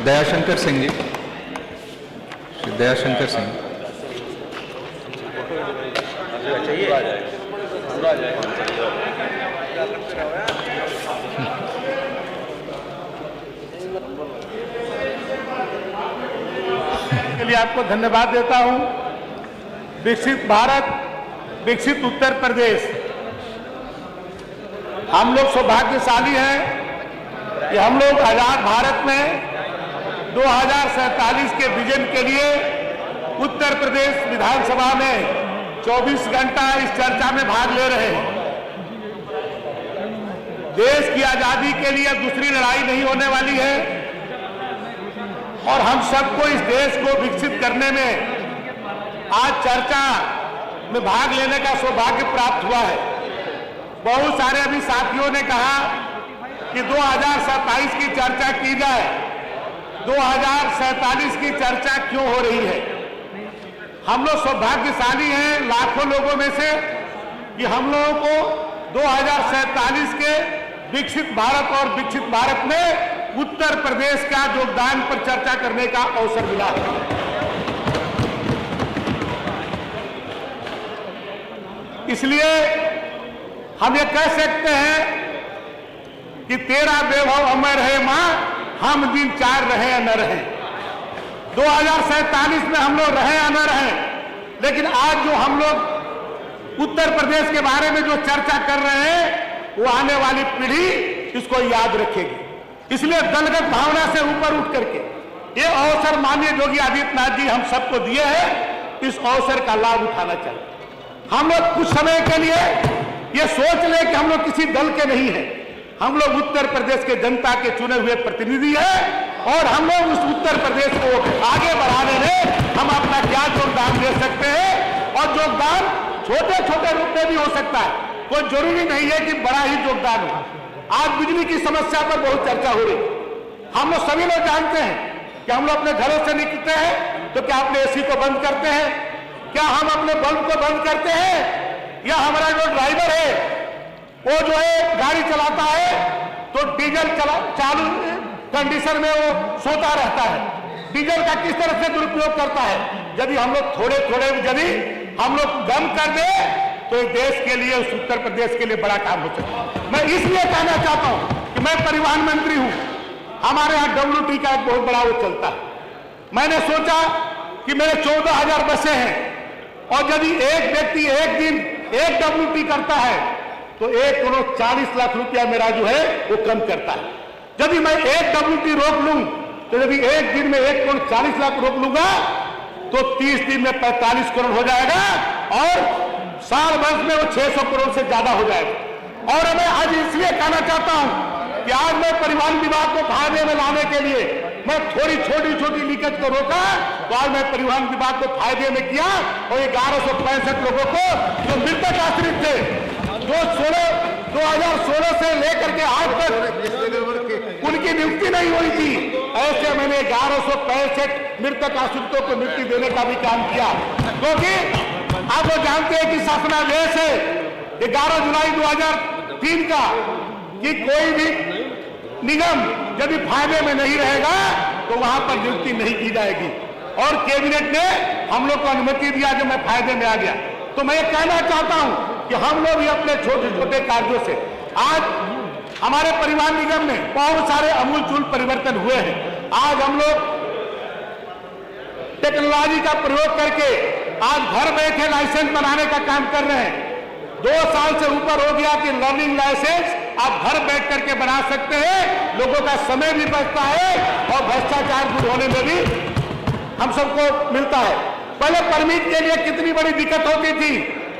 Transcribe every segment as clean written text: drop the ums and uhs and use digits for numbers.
दयाशंकर सिंह जी, श्री दयाशंकर सिंह। के लिए आपको धन्यवाद देता हूं। विकसित भारत, विकसित उत्तर प्रदेश, हम लोग सौभाग्यशाली हैं कि हम लोग आजाद भारत में 2047 के विजन के लिए उत्तर प्रदेश विधानसभा में 24 घंटा इस चर्चा में भाग ले रहे हैं। देश की आजादी के लिए दूसरी लड़ाई नहीं होने वाली है और हम सबको इस देश को विकसित करने में आज चर्चा में भाग लेने का सौभाग्य प्राप्त हुआ है। बहुत सारे अभी साथियों ने कहा कि 2027 की चर्चा की जाए। 2047 की चर्चा क्यों हो रही है? हम लोग सौभाग्यशाली हैं लाखों लोगों में से कि हम लोगों को 2047 के विकसित भारत और विकसित भारत में उत्तर प्रदेश का योगदान पर चर्चा करने का अवसर मिला है। इसलिए हम ये कह सकते हैं कि तेरा वैभव अमर रहे मां, हम दिन चार रहे या न रहे। 2047 में हम लोग रहे या न रहे, लेकिन आज जो हम लोग उत्तर प्रदेश के बारे में जो चर्चा कर रहे हैं वो आने वाली पीढ़ी इसको याद रखेगी। इसलिए दलगत भावना से ऊपर उठ करके ये अवसर माननीय योगी आदित्यनाथ जी हम सबको दिए हैं, इस अवसर का लाभ उठाना चाहिए। हम लोग कुछ समय के लिए ये सोच लें कि हम लोग किसी दल के नहीं हैं, हम लोग उत्तर प्रदेश के जनता के चुने हुए प्रतिनिधि हैं और हम लोग उस उत्तर प्रदेश को आगे बढ़ाने में हम अपना क्या योगदान दे सकते हैं। और योगदान छोटे छोटे रूप में भी हो सकता है, कोई जरूरी नहीं है कि बड़ा ही योगदान हो। आज बिजली की समस्या पर बहुत चर्चा हो रही। हम लोग सभी लोग जानते हैं कि हम लोग अपने घरों से निकलते हैं तो क्या अपने एसी को बंद करते हैं, क्या हम अपने बल्ब को बंद करते हैं, या हमारा जो ड्राइवर है वो जो है गाड़ी चलाता है तो डीजल चालू कंडीशन में वो सोता रहता है, डीजल का किस तरह से दुरुपयोग करता है। यदि हम लोग थोड़े थोड़े यदि हम लोग कम कर दे तो देश के लिए, उस उत्तर प्रदेश के लिए बड़ा काम हो सकता है। मैं इसलिए कहना चाहता हूं कि मैं परिवहन मंत्री हूं, हमारे यहाँ WT का एक बहुत बड़ा वो चलता है। मैंने सोचा कि मेरे 14,000 बसें हैं और यदि एक व्यक्ति एक दिन एक WT करता है तो 1 करोड़ 40 लाख रुपया मेरा जो है वो कम करता है। यदि मैं एक WT रोक लूं तो यदि एक दिन में 1 करोड़ 40 लाख रोक लूंगा तो 30 दिन में 45 करोड़ हो जाएगा और साल भर में वो 600 करोड़ से ज्यादा हो जाएगा। और मैं आज इसलिए कहना चाहता हूं कि आज मैं परिवहन विभाग को फायदे में लाने के लिए मैं थोड़ी छोटी छोटी लीकेज को रोका, तो आज मैं परिवहन विभाग को फायदे में किया और 1165 लोगों को जो मृतक आश्रित थे, जो 2016 से लेकर के आज तक उनकी नियुक्ति नहीं हुई थी, ऐसे मैंने 1165 मृतक आश्रितों को नियुक्ति देने का भी काम किया। क्योंकि आप लोग जानते हैं कि शासनादेश है 11 जुलाई 2003 का कि कोई भी निगम यदि फायदे में नहीं रहेगा तो वहां पर नियुक्ति नहीं की जाएगी। और कैबिनेट ने हम लोग को अनुमति दिया जो मैं फायदे में आ गया। तो मैं ये कहना चाहता हूं कि हम लोग भी अपने छोटे छोटे कार्यों से आज हमारे परिवहन निगम में बहुत सारे अमूलचूल परिवर्तन हुए हैं। आज हम लोग टेक्नोलॉजी का प्रयोग करके आज घर बैठे लाइसेंस बनाने का काम कर रहे हैं। 2 साल से ऊपर हो गया कि लर्निंग लाइसेंस आप घर बैठ करके बना सकते हैं, लोगों का समय भी बचता है और भ्रष्टाचार दूर होने में भी हम सबको मिलता है। पहले परमिट के लिए कितनी बड़ी दिक्कत होती थी,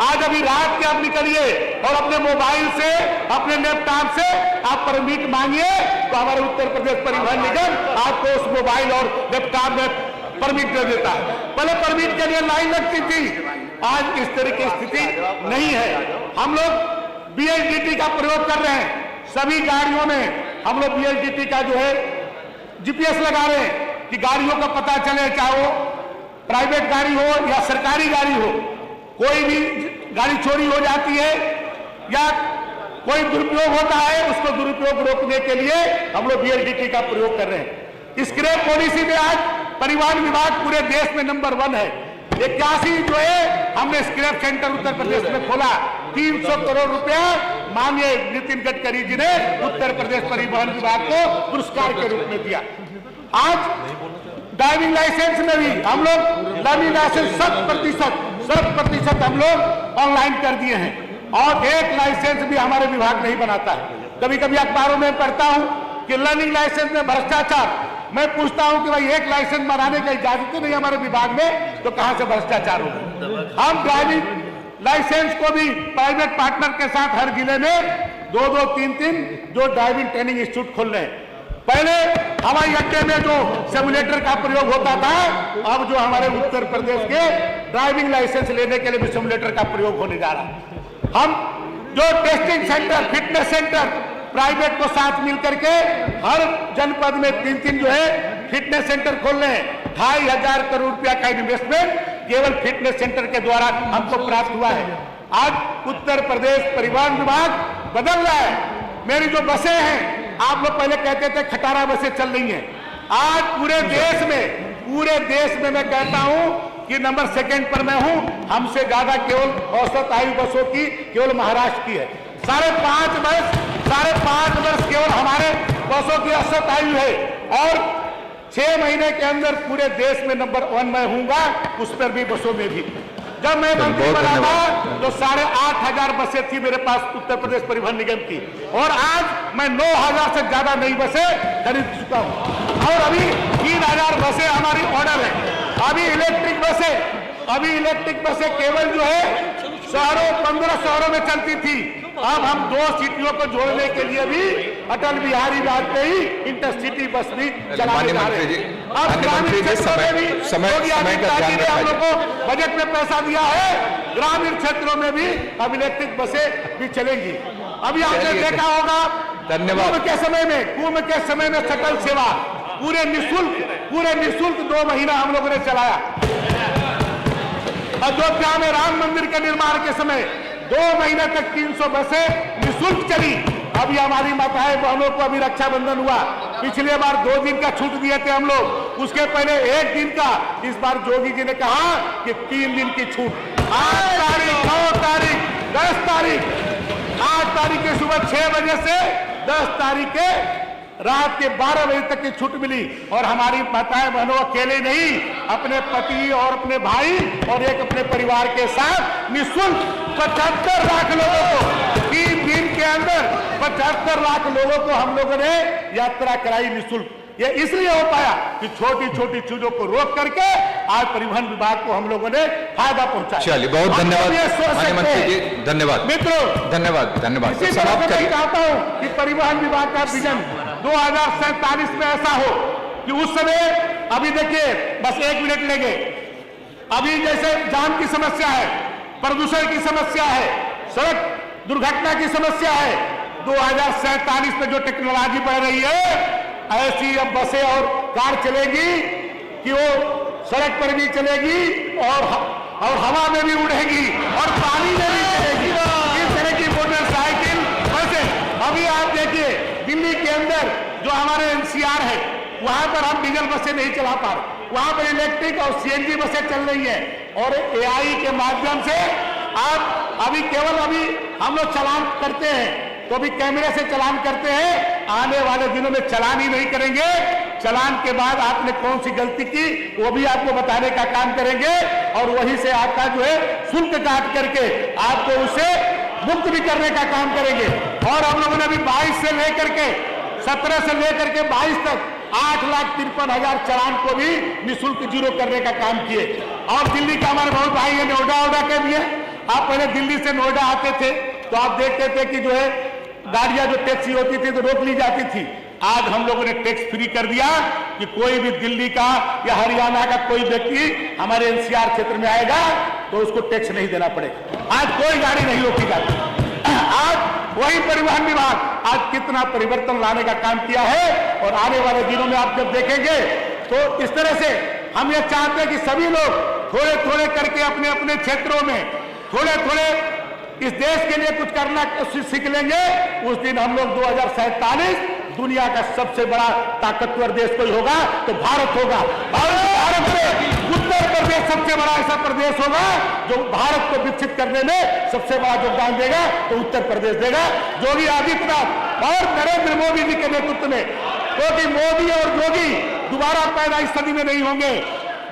आज अभी रात के आप निकलिए और अपने मोबाइल से, अपने लैपटॉप से आप परमिट मांगिए तो हमारे उत्तर प्रदेश परिवहन निगम आपको उस मोबाइल और लैपटॉप में परमिट दे देता है। पहले परमिट के लिए लाइन लगती थी, आज इस तरह की स्थिति नहीं है। हम लोग BLDT का प्रयोग कर रहे हैं, सभी गाड़ियों में हम लोग BLDT का जो है GPS लगा रहे हैं कि गाड़ियों का पता चले, चाहे वो प्राइवेट गाड़ी हो या सरकारी गाड़ी हो, कोई भी गाड़ी चोरी हो जाती है या कोई दुरुपयोग होता है, उसको दुरुपयोग रोकने के लिए हम लोग BLDT का प्रयोग कर रहे हैं। स्क्रैप पॉलिसी में आज परिवहन विभाग पूरे देश में नंबर 1 है। 81 जो है हमने स्क्रैप सेंटर उत्तर प्रदेश में खोला। 300 करोड़ रुपया माननीय नितिन गडकरी जी ने उत्तर प्रदेश परिवहन विभाग को पुरस्कार के रूप में दिया। आज ड्राइविंग लाइसेंस में भी हम लोग लर्निंग लाइसेंस 100% हम लोग ऑनलाइन कर दिए हैं और एक लाइसेंस भी हमारे विभाग नहीं बनाता है। कभी कभी अखबारों में पढ़ता हूं कि लर्निंग लाइसेंस में भ्रष्टाचार। मैं पूछता हूं कि भाई एक लाइसेंस बनाने की इजाजत ही नहीं हमारे विभाग में, तो कहां से भ्रष्टाचार होगा। हम ड्राइविंग लाइसेंस को भी प्राइवेट पार्टनर के साथ हर जिले में 2-2, 3-3 जो ड्राइविंग ट्रेनिंग इंस्टीट्यूट खोल रहे हैं। पहले हवाई अड्डे में जो सिमुलेटर का प्रयोग होता था, अब जो हमारे उत्तर प्रदेश के ड्राइविंग लाइसेंस लेने के लिए भी सिमुलेटर का प्रयोग होने जा रहा है। हम जो testing centre, fitness centre private को साथ मिलकर के हर जनपद में 3-3 जो है फिटनेस सेंटर खोल रहे हैं। 2500 करोड़ रुपया का इन्वेस्टमेंट केवल फिटनेस सेंटर के द्वारा हमको प्राप्त हुआ है। आज उत्तर प्रदेश परिवहन विभाग बदल रहा है। मेरी जो बसें हैं, आप लोग पहले कहते थे खटारा बसें चल रही हैं, आज पूरे देश में मैं कहता हूं कि नंबर 2 पर मैं हूं। हमसे ज्यादा केवल औसत आयु बसों की केवल महाराष्ट्र की है। 5.5 वर्ष केवल हमारे बसों की औसत आयु है और 6 महीने के अंदर पूरे देश में नंबर 1 मैं हूंगा, उस पर भी बसों में भी। जब मैं मंत्री बना था तो 8,500 बसें थी मेरे पास उत्तर प्रदेश परिवहन निगम की, और आज मैं 9,000 से ज्यादा नई बसें खरीद चुका हूं और अभी 3,000 बसें हमारी ऑर्डर है। अभी इलेक्ट्रिक बसें केवल जो है 15 शहरों में चलती थी। अब हम 2 सिटियों को जोड़ने के लिए भी अटल बिहारी वाजपेयी इंटरसिटी बस भी चलाने जा रहे हैं। अब ग्रामीण क्षेत्रों में भी योगी आदित्यनाथ जी ने हम लोग को बजट में पैसा दिया है, ग्रामीण क्षेत्रों में भी अब इलेक्ट्रिक बसें भी चलेंगी। अभी आपने देखा होगा कुंभ के समय में शटल सेवा पूरे निःशुल्क 2 महीना हम लोगों ने चलाया। अयोध्या में राम मंदिर के निर्माण के समय 2 महीने तक 300 बसें निःशुल्क चली। अभी हमारी माताएं बहनों को अभी रक्षाबंधन हुआ, पिछले बार 2 दिन का छूट दिए थे हम लोग, उसके पहले 1 दिन का। इस बार योगी जी ने कहा कि 3 दिन की छूट। 8 तारीख, 9 तारीख, 10 तारीख, 8 तारीख के सुबह 6 बजे से 10 तारीख के रात के 12 बजे तक की छूट मिली। और हमारी माताएं बहनों अकेले नहीं, अपने पति और अपने भाई और एक अपने परिवार के साथ निःशुल्क 75 लाख लोगों को 3 दिन के अंदर 75 लाख लोगों को हम लोगों ने यात्रा कराई निःशुल्क। ये इसलिए हो पाया कि छोटी छोटी चीजों को रोक करके आज परिवहन विभाग को हम लोगों ने फायदा पहुंचाया। चलिए, बहुत धन्यवाद माननीय मंत्री जी, धन्यवाद मित्रों, धन्यवाद। इसी तरह से मैं चाहता हूं कि परिवहन विभाग का विजन 2047 में ऐसा हो कि उस समय, अभी देखिए बस 1 मिनट लेंगे, अभी जैसे जाम की समस्या है, प्रदूषण की समस्या है, सड़क दुर्घटना की समस्या है, 2047 में जो टेक्नोलॉजी बढ़ रही है, ऐसी अब बसें और कार चलेगी कि वो सड़क पर भी चलेगी और हवा में भी उड़ेगी और पानी में भी चलेगी। इस तरह की मोटरसाइकिल बसें अभी आप देखिए दिल्ली के अंदर जो हमारे NCR है, वहां पर हम डीजल बसें नहीं चला पा रहे, वहां पर इलेक्ट्रिक और CNG बसें चल रही है। और AI के माध्यम से आप अभी हम लोग चलान करते हैं तो अभी कैमरे से चलान करते हैं, आने वाले दिनों में चलान ही नहीं करेंगे। चलान के बाद आपने कौन सी गलती की वो भी आपको बताने का काम करेंगे और वहीं से आपका जो है शुल्क काट करके आपको उसे मुक्त भी करने का काम करेंगे। और हम लोगों ने अभी 22 से लेकर के 17 से लेकर के 22 तक 8,53,000 चालान को भी निःशुल्क जीरो करने का काम किए। और दिल्ली का हमारे बहुत भाई है नोएडा के भी है। आप पहले दिल्ली से नोएडा आते थे तो आप देखते थे कि जो है गाड़ियां जो टैक्सी होती थी तो रोक ली जाती थी। आज हम लोगों ने टैक्स फ्री कर दिया कि कोई भी दिल्ली का या हरियाणा का कोई व्यक्ति हमारे NCR क्षेत्र में आएगा तो उसको टैक्स नहीं देना पड़ेगा। आज कोई गाड़ी नहीं रोकी जाती। आज वही परिवहन विभाग आज कितना परिवर्तन लाने का काम किया है और आने वाले दिनों में आप जब देखेंगे तो इस तरह से हम ये चाहते हैं कि सभी लोग थोड़े थोड़े करके अपने अपने क्षेत्रों में थोड़े थोड़े इस देश के लिए कुछ करना सीख लेंगे। उस दिन हम लोग 2047 दुनिया का सबसे बड़ा ताकतवर देश कोई होगा तो भारत होगा। और भारत में उत्तर प्रदेश सबसे बड़ा ऐसा प्रदेश होगा जो भारत को विकसित करने में सबसे बड़ा योगदान देगा तो उत्तर प्रदेश देगा। योगी आदित्यनाथ और नरेंद्र मोदी जी के नेतृत्व में, क्योंकि मोदी और योगी दोबारा पैदा इस सदी में नहीं होंगे।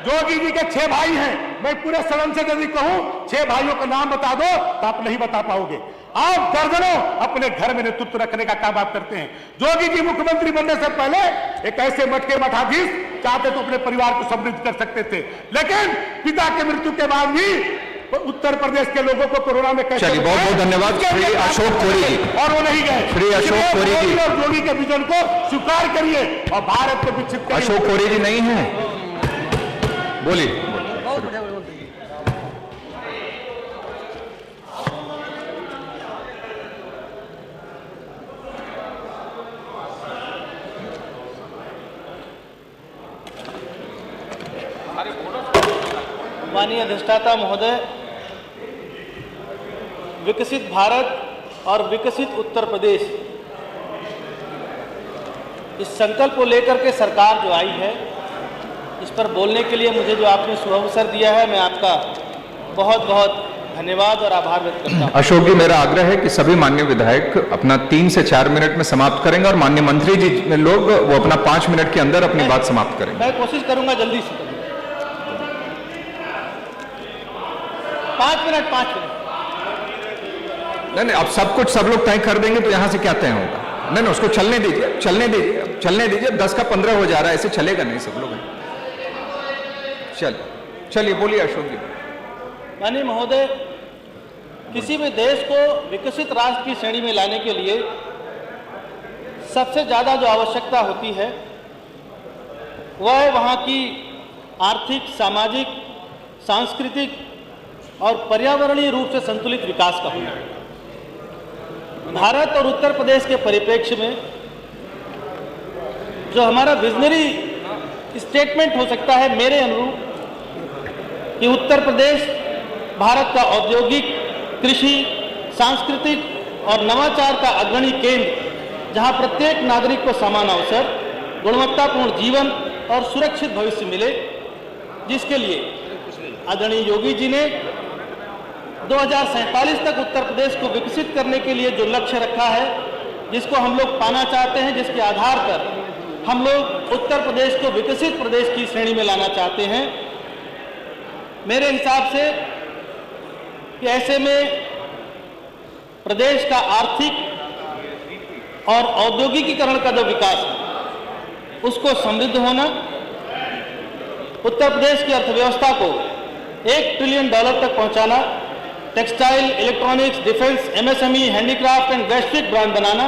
योगी जी के 6 भाई हैं, मैं पूरे सदन से यदि कहूं 6 भाइयों का नाम बता दो तो आप नहीं बता पाओगे। आप दर्जनों अपने घर में नेतृत्व रखने का काम आप करते हैं। योगी जी मुख्यमंत्री बनने से पहले एक ऐसे मटके मठाधीश चाहते तो अपने परिवार को समृद्ध कर सकते थे, लेकिन पिता के मृत्यु के बाद भी उत्तर प्रदेश के लोगों को कोरोना में कैसे चलिए, बहुत बहुत धन्यवाद श्री अशोक कोरी जी, और वो नहीं गए। श्री अशोक कोरी जी और योगी के विजन को स्वीकार करिए और भारत को विकसित करिए। अशोक कोरी जी नहीं है, बोलिए। माननीय अधिष्ठाता महोदय, विकसित भारत और विकसित उत्तर प्रदेश, इस संकल्प को लेकर के सरकार जो आई है, इस पर बोलने के लिए मुझे जो आपने सुअवसर दिया है, मैं आपका बहुत बहुत धन्यवाद और आभार व्यक्त करता हूं। अशोक जी, मेरा आग्रह है कि सभी माननीय विधायक अपना 3 से 4 मिनट में समाप्त करेंगे और माननीय मंत्री जी लोग वो अपना 5 मिनट के अंदर अपनी बात समाप्त करेंगे। मैं कोशिश करूंगा जल्दी से। 5 मिनट। नहीं, अब सब लोग तय कर देंगे तो यहां से क्या तय होगा? नहीं, उसको चलने दीजिए। 10 का 15 हो जा रहा है, ऐसे चलेगा नहीं सब लोग। चलिए बोलिए अशोक जी। माननीय महोदय, किसी भी देश को विकसित राष्ट्र की श्रेणी में लाने के लिए सबसे ज्यादा जो आवश्यकता होती है वह है वहां की आर्थिक, सामाजिक, सांस्कृतिक और पर्यावरणीय रूप से संतुलित विकास का होना। भारत और उत्तर प्रदेश के परिप्रेक्ष्य में जो हमारा विजनरी स्टेटमेंट हो सकता है मेरे अनुरूप, कि उत्तर प्रदेश भारत का औद्योगिक, कृषि, सांस्कृतिक और नवाचार का अग्रणी केंद्र, जहां प्रत्येक नागरिक को समान अवसर, गुणवत्तापूर्ण जीवन और सुरक्षित भविष्य मिले, जिसके लिए आदरणीय योगी जी ने 2047 तक उत्तर प्रदेश को विकसित करने के लिए जो लक्ष्य रखा है, जिसको हम लोग पाना चाहते हैं, जिसके आधार पर हम लोग उत्तर प्रदेश को विकसित प्रदेश की श्रेणी में लाना चाहते हैं। मेरे हिसाब से कि ऐसे में प्रदेश का आर्थिक और औद्योगिकीकरण का जो विकास है उसको समृद्ध होना, उत्तर प्रदेश की अर्थव्यवस्था को $1 ट्रिलियन तक पहुंचाना, textile, electronics, defence, MSME, handicraft and वैश्विक ब्रांड बनाना,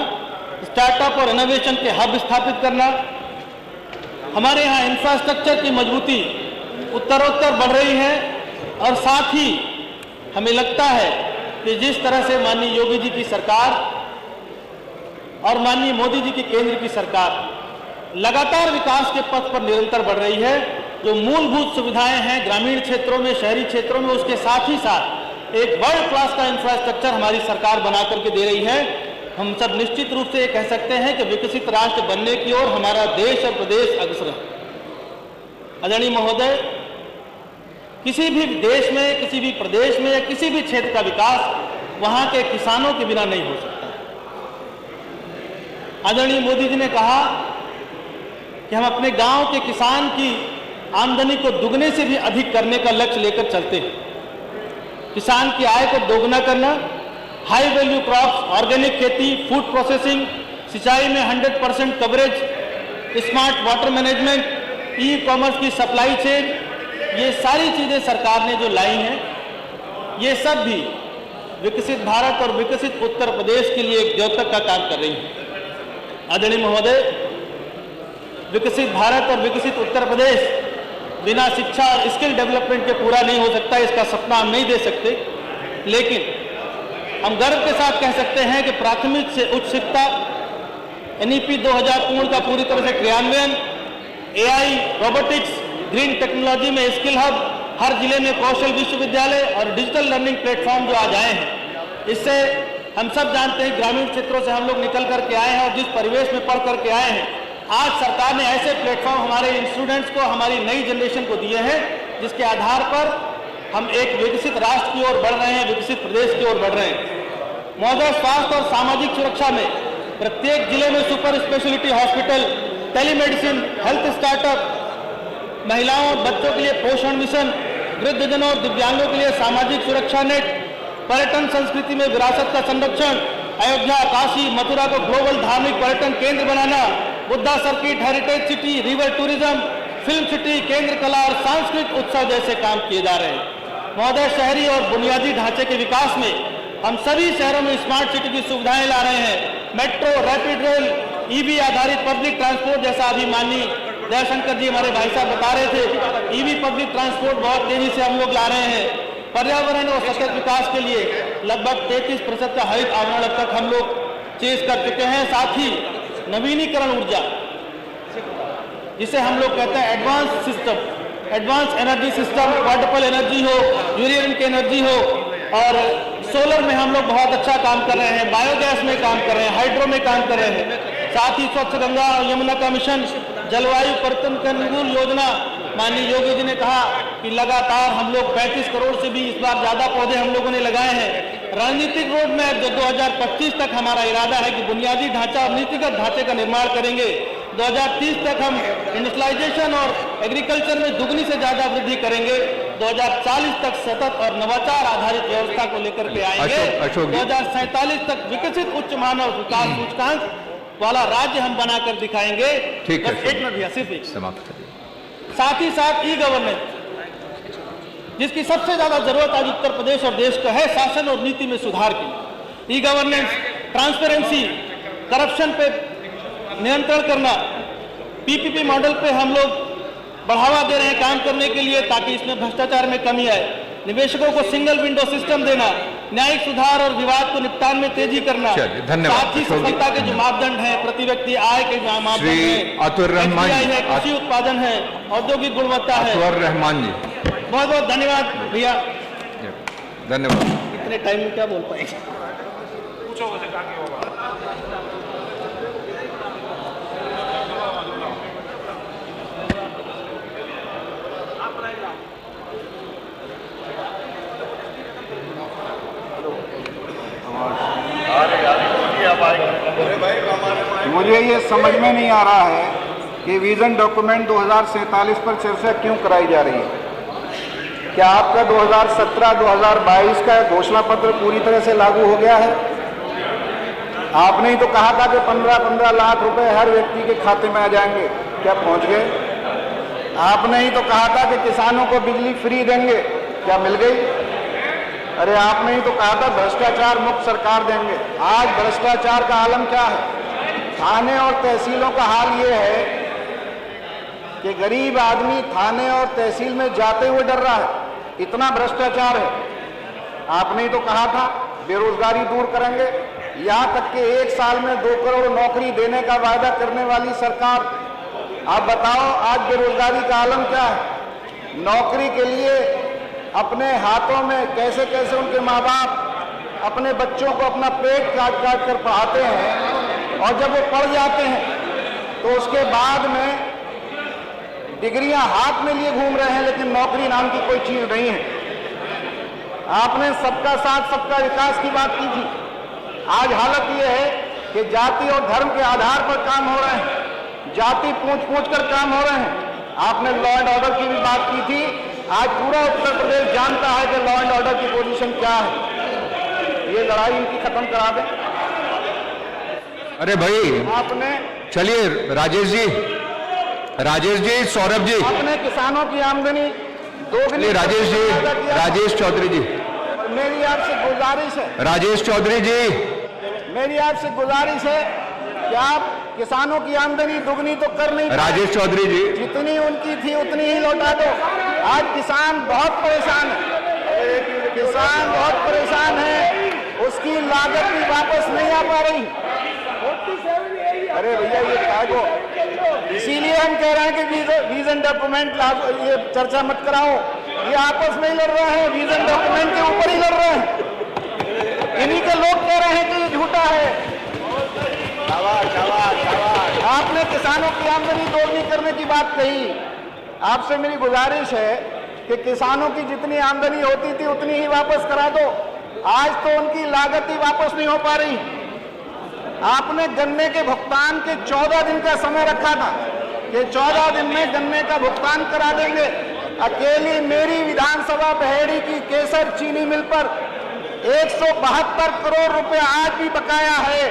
स्टार्टअप और इनोवेशन के हब स्थापित करना। हमारे यहाँ इंफ्रास्ट्रक्चर की मजबूती उत्तरोत्तर बढ़ रही है और साथ ही हमें लगता है कि जिस तरह से माननीय योगी जी की सरकार और माननीय मोदी जी की केंद्र की सरकार लगातार विकास के पथ पर निरंतर बढ़ रही है, जो मूलभूत सुविधाएं हैं ग्रामीण क्षेत्रों में, शहरी क्षेत्रों में, उसके साथ ही साथ एक वर्ल्ड क्लास का इंफ्रास्ट्रक्चर हमारी सरकार बना करके दे रही है। हम सब निश्चित रूप से ये कह सकते हैं कि विकसित राष्ट्र बनने की ओर हमारा देश और प्रदेश अग्रसर है। आदरणीय महोदय, किसी भी देश में, किसी भी प्रदेश में या किसी भी क्षेत्र का विकास वहां के किसानों के बिना नहीं हो सकता। आदरणीय मोदी जी ने कहा कि हम अपने गांव के किसान की आमदनी को दुगने से भी अधिक करने का लक्ष्य लेकर चलते हैं। किसान की आय को दोगुना करना, हाई वैल्यू क्रॉप्स, ऑर्गेनिक खेती, फूड प्रोसेसिंग, सिंचाई में 100% coverage, smart water management, ecommerce की सप्लाई चेन, ये सारी चीजें सरकार ने जो लाई हैं, ये सब भी विकसित भारत और विकसित उत्तर प्रदेश के लिए एक द्योतक का काम कर रही है। आदरणीय महोदय, विकसित भारत और विकसित उत्तर प्रदेश बिना शिक्षा और स्किल डेवलपमेंट के पूरा नहीं हो सकता, इसका सपना हम नहीं दे सकते, लेकिन हम गर्व के साथ कह सकते हैं कि प्राथमिक से उच्च शिक्षा, NEP 2000 पूर्ण का पूरी तरह से क्रियान्वयन, AI, रोबोटिक्स, ग्रीन टेक्नोलॉजी में स्किल हब, हर जिले में कौशल विश्वविद्यालय और डिजिटल लर्निंग प्लेटफॉर्म जो आज आए हैं, इससे हम सब जानते हैं ग्रामीण क्षेत्रों से हम लोग निकल करके आए हैं और जिस परिवेश में पढ़ करके आए हैं, आज सरकार ने ऐसे प्लेटफॉर्म हमारे स्टूडेंट्स को, हमारी नई जनरेशन को दिए हैं जिसके आधार पर हम एक विकसित राष्ट्र की ओर बढ़ रहे हैं, विकसित प्रदेश की ओर बढ़ रहे हैं। महोदय, स्वास्थ्य और सामाजिक सुरक्षा में प्रत्येक जिले में super speciality hospital, telemedicine, health startup, महिलाओं और बच्चों के लिए पोषण मिशन, वृद्धजनों और दिव्यांगों के लिए सामाजिक सुरक्षा नेट, पर्यटन संस्कृति में विरासत का संरक्षण, अयोध्या, काशी, मथुरा को ग्लोबल धार्मिक पर्यटन केंद्र बनाना, Buddha circuit, heritage city, river tourism, film city, केंद्र कला और सांस्कृतिक उत्सव जैसे काम किए जा रहे हैं। महोदय, शहरी और बुनियादी ढांचे के विकास में हम सभी शहरों में स्मार्ट सिटी की सुविधाएं ला रहे हैं। मेट्रो, रैपिड रेल, ईवी आधारित पब्लिक ट्रांसपोर्ट, जैसा अभी माननीय जयशंकर जी हमारे भाई साहब बता रहे थे, ईवी पब्लिक ट्रांसपोर्ट बहुत तेजी से हम लोग ला रहे हैं। पर्यावरण और सतत विकास के लिए लगभग 33% का हरित आवरण अब तक हम लोग चेज कर चुके हैं। साथ ही नवीनीकरण ऊर्जा, जिसे हम लोग कहते हैं advance system, advance energy system, portable energy हो, यूरेनियम की एनर्जी हो, और सोलर में हम लोग बहुत अच्छा काम कर रहे हैं, बायोगैस में काम कर रहे हैं, हाइड्रो में काम कर रहे हैं। साथ ही स्वच्छ गंगा और यमुना का मिशन, जलवायु परिवर्तन के अनुकूल योजना, माननीय योगी जी ने कहा कि लगातार हम लोग 35 करोड़ से भी इस बार ज्यादा पौधे हम लोगों ने लगाए हैं। रणनीतिक रोड मैप जो 2025 तक हमारा इरादा है कि बुनियादी ढांचा और नीतिगत ढांचे का निर्माण करेंगे। 2030 तक हम इंडस्ट्रियलाइजेशन और एग्रीकल्चर में दुगनी से ज्यादा वृद्धि करेंगे। 2040 तक सतत और नवाचार आधारित व्यवस्था को लेकर के आएंगे। 2047 तक विकसित उच्च मानव विकास सूचकांक वाला राज्य हम बनाकर दिखाएंगे। ठीक है, एक मिनट भैया, सिर्फ एक समाप्त करिए। साथ ही साथ ई गवर्नेंस, जिसकी सबसे ज्यादा जरूरत आज उत्तर प्रदेश और देश को है, शासन और नीति में सुधार की। ई गवर्नेंस, ट्रांसपेरेंसी, करप्शन पे नियंत्रण करना, पीपीपी मॉडल पे हम लोग बढ़ावा दे रहे हैं काम करने के लिए ताकि इसमें भ्रष्टाचार में कमी आए। निवेशकों को सिंगल विंडो सिस्टम देना, न्यायिक सुधार और विवाद को निपटान में तेजी करना। धन्यवाद। साथ ही सफलता के जो मापदंड हैं, प्रति व्यक्ति आय के मापदंड हैं, अतुर रहमान जी, है, कृषि उत्पादन है, औद्योगिक गुणवत्ता है। अतुर रहमान जी, बहुत बहुत धन्यवाद भैया। धन्यवाद। इतने टाइम में क्या बोल पाएंगे? मुझे ये समझ में नहीं आ रहा है कि विजन डॉक्यूमेंट 2047 पर चर्चा क्यों कराई जा रही है। क्या आपका 2017-2022 का घोषणा पत्र पूरी तरह से लागू हो गया है? आपने ही तो कहा था कि 15-15 लाख रुपए हर व्यक्ति के खाते में आ जाएंगे, क्या पहुंच गए? आपने ही तो कहा था कि किसानों को बिजली फ्री देंगे, क्या मिल गई? अरे आपने ही तो कहा था भ्रष्टाचार मुक्त सरकार देंगे। आज भ्रष्टाचार का आलम क्या है? थाने और तहसीलों का हाल ये है कि गरीब आदमी थाने और तहसील में जाते हुए डर रहा है, इतना भ्रष्टाचार है। आपने ही तो कहा था बेरोजगारी दूर करेंगे, यहाँ तक कि 1 साल में 2 करोड़ नौकरी देने का वायदा करने वाली सरकार। आप बताओ आज बेरोजगारी का आलम क्या है? नौकरी के लिए अपने हाथों में कैसे कैसे उनके माँ बाप अपने बच्चों को अपना पेट काट काट कर पढ़ाते हैं, और जब वो पढ़ जाते हैं तो उसके बाद में डिग्रियां हाथ में लिए घूम रहे हैं, लेकिन नौकरी नाम की कोई चीज नहीं है। आपने सबका साथ सबका विकास की बात की थी। आज हालत ये है कि जाति और धर्म के आधार पर काम हो रहे हैं, जाति पूछ कर काम हो रहे हैं। आपने लॉ एंड ऑर्डर की भी बात की थी। आज पूरा उत्तर प्रदेश जानता है कि लॉ एंड ऑर्डर की पोजीशन क्या है। ये लड़ाई इनकी खत्म करा दें। अरे भाई आपने चलिए राजेश जी, सौरभ जी, अपने किसानों की आमदनी दोगुनी। राजेश जी, राजेश चौधरी जी, मेरी आपसे गुजारिश है, राजेश चौधरी जी, मेरी आपसे गुजारिश है कि आप किसानों की आमदनी दुगनी तो कर नहीं पाए। राजेश चौधरी जी, जितनी उनकी थी उतनी ही लौटा दो। आज किसान बहुत परेशान है, किसान बहुत परेशान है, उसकी लागत भी वापस नहीं आ पा रही। अरे भैया ये क्या को, इसीलिए हम कह रहे हैं कि विजन डॉक्यूमेंट ये चर्चा मत कराओ। ये आपस में ही लड़ रहे हैं, विजन डॉक्यूमेंट के ऊपर ही लड़ रहे हैं। इन्हीं के लोग कह रहे हैं कि ये झूठा है। आपने किसानों की आमदनी दोगुनी करने की बात कही। आपसे मेरी गुजारिश है कि किसानों की जितनी आमदनी होती थी उतनी ही वापस करा दो। आज तो उनकी लागत ही वापस नहीं हो पा रही। आपने गन्ने के भुगतान के 14 दिन का समय रखा था कि 14 दिन में गन्ने का भुगतान करा देंगे। अकेली मेरी विधानसभा बहेड़ी की केसर चीनी मिल पर 172 करोड़ रुपए आज भी बकाया है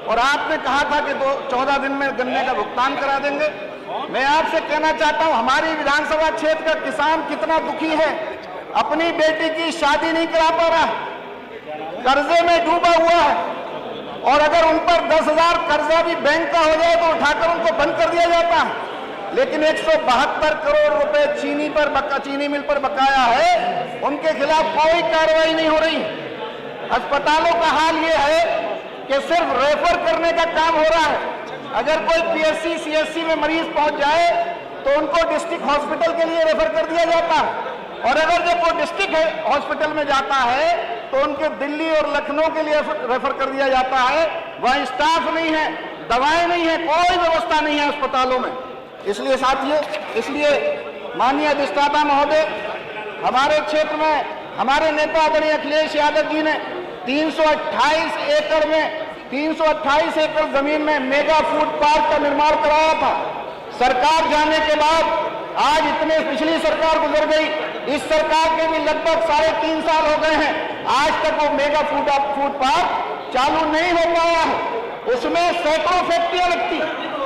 और आपने कहा था कि 14 दिन में गन्ने का भुगतान करा देंगे। मैं आपसे कहना चाहता हूं, हमारी विधानसभा क्षेत्र का किसान कितना दुखी है। अपनी बेटी की शादी नहीं करा पा रहा, कर्जे में डूबा हुआ है और अगर उन पर 10,000 कर्जा भी बैंक का हो जाए तो उठाकर उनको बंद कर दिया जाता है। लेकिन 172 करोड़ रुपए चीनी मिल पर बकाया है, उनके खिलाफ कोई कार्रवाई नहीं हो रही। अस्पतालों का हाल ये है कि सिर्फ रेफर करने का काम हो रहा है। अगर कोई पीएससी सीएससी में मरीज पहुंच जाए तो उनको डिस्ट्रिक्ट हॉस्पिटल के लिए रेफर कर दिया जाता है और अगर जब वो डिस्ट्रिक्ट हॉस्पिटल में जाता है तो उनके दिल्ली और लखनऊ के लिए रेफर कर दिया जाता है। वहां स्टाफ नहीं है, दवाएं नहीं है, कोई व्यवस्था नहीं है अस्पतालों में। इसलिए साथियों, इसलिए माननीय अधिष्ठाता महोदय, हमारे क्षेत्र में हमारे नेता आदरणीय अखिलेश यादव जी ने 328 एकड़ में 328 एकड़ जमीन में मेगा फूड पार्क का निर्माण कराया था। सरकार जाने के बाद आज इतने पिछली सरकार गुजर गई, इस सरकार के भी लगभग 3.5 साल हो गए हैं, आज तक वो मेगा फूड पार्क चालू नहीं हो पाया है। उसमें सैकड़ों फैक्ट्रियां लगती,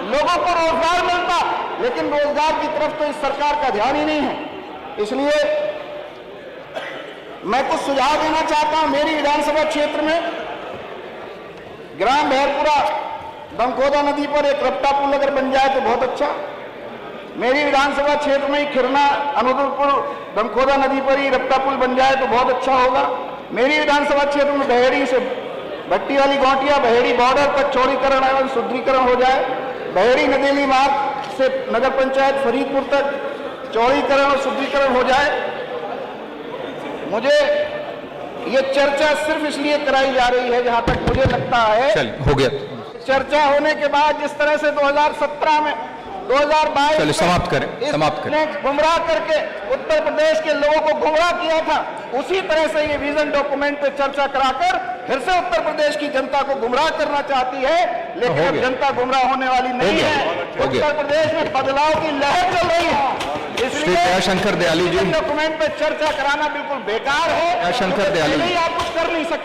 लोगों को रोजगार मिलता, लेकिन रोजगार की तरफ तो इस सरकार का ध्यान ही नहीं है। इसलिए मैं कुछ सुझाव देना चाहता हूं। मेरी विधानसभा क्षेत्र में ग्राम बहरपुरा दमकोदा नदी पर एक रपटा पुल अगर बन जाए तो बहुत अच्छा। मेरी विधानसभा क्षेत्र में ही खिरना अनुदुलपुर दमकोदा नदी पर ही रपटा पुल बन जाए तो बहुत अच्छा होगा। मेरी विधानसभा क्षेत्र में बहेड़ी से भट्टी वाली गोटिया बहेड़ी बॉर्डर तक चौड़ीकरण एवं सुदृढ़ीकरण हो जाए। बहेड़ी नदेली मार्ग से नगर पंचायत फरीदपुर तक चौड़ीकरण और सुदृढ़ीकरण हो जाए। मुझे ये चर्चा सिर्फ इसलिए कराई जा रही है, जहां तक मुझे लगता है चलिए हो गया, चर्चा होने के बाद जिस तरह से 2017 में 2022 चलिए समाप्त करें, समाप्त करें। गुमराह करके उत्तर प्रदेश के लोगों को गुमराह किया था, उसी तरह से ये विजन डॉक्यूमेंट पे चर्चा कराकर फिर से उत्तर प्रदेश की जनता को गुमराह करना चाहती है। लेकिन अब जनता गुमराह होने वाली नहीं है। उत्तर प्रदेश में बदलाव की लहर चल रही है। इसलिए दयाशंकर दयाली जी, डॉक्यूमेंट पे चर्चा कराना बिल्कुल बेकार है। दयाशंकर दयाली जी, आप कुछ कर नहीं सकते।